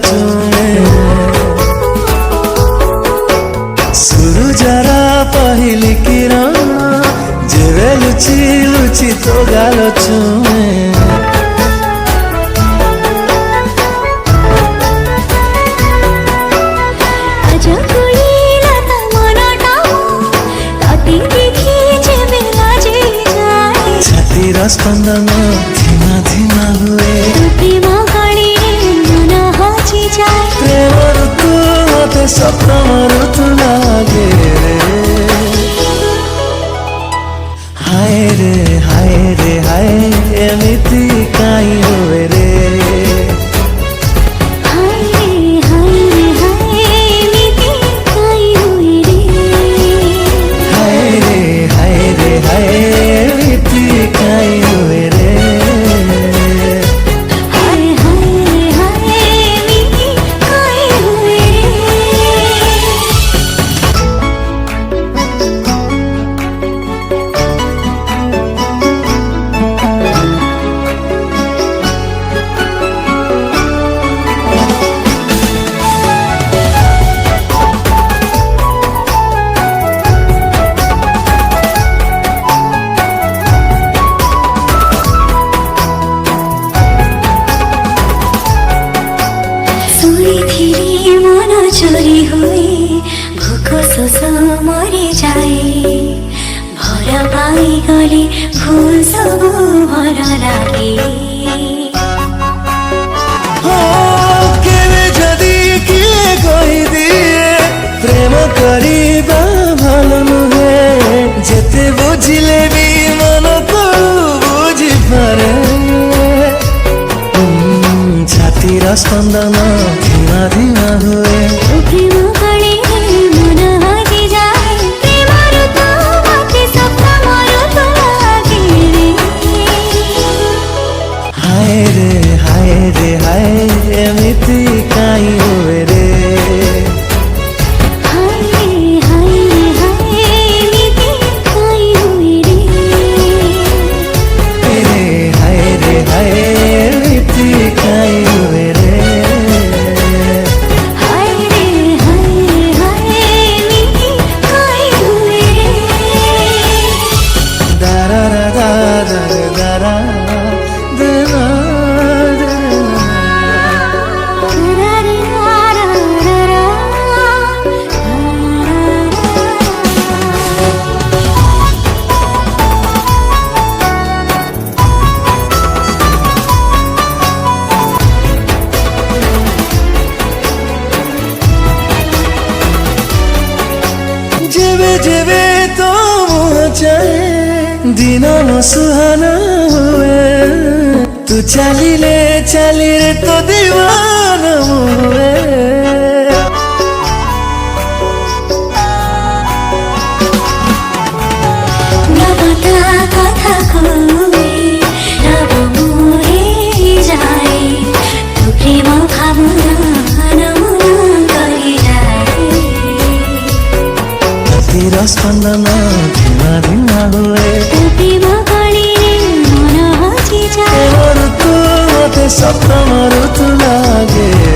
चुमे सूरजर पहली किरण जेबे लुचि लुचि तो गाल चुमे स्पंदन धीमा धीमा हुए मन हजि जाए प्रेम ऋतु मते सप्तम ऋतु लागे हाय रे हाय रे हाय एमिति काई हुए रे मन चोरी हुए भोक शोष मरी जाए भर पाई गले फूल सब भर लागे प्रेम करिबा भल नुहे जेते बुझिले भी मन को बुझी पारे छातीर स्पंदन धीमा धीमा हुए प्रेम कले मन हजि जाए प्रेम ऋतु मते सप्तम ऋतु लागे हाय रे हाय एमिति काई हुए रे जेबे जेबे तो चाहे दिन सुहाना हुए तू चलिले चली रे तो दीवाना हुए कथा कहुए रब मोहे जाए तू प्रेम भावना करि जाए स्पंदन धीमा धीमा हुए प्रेम कले मन हजि जाए ऋतु मते सप्तम ऋतु लागे।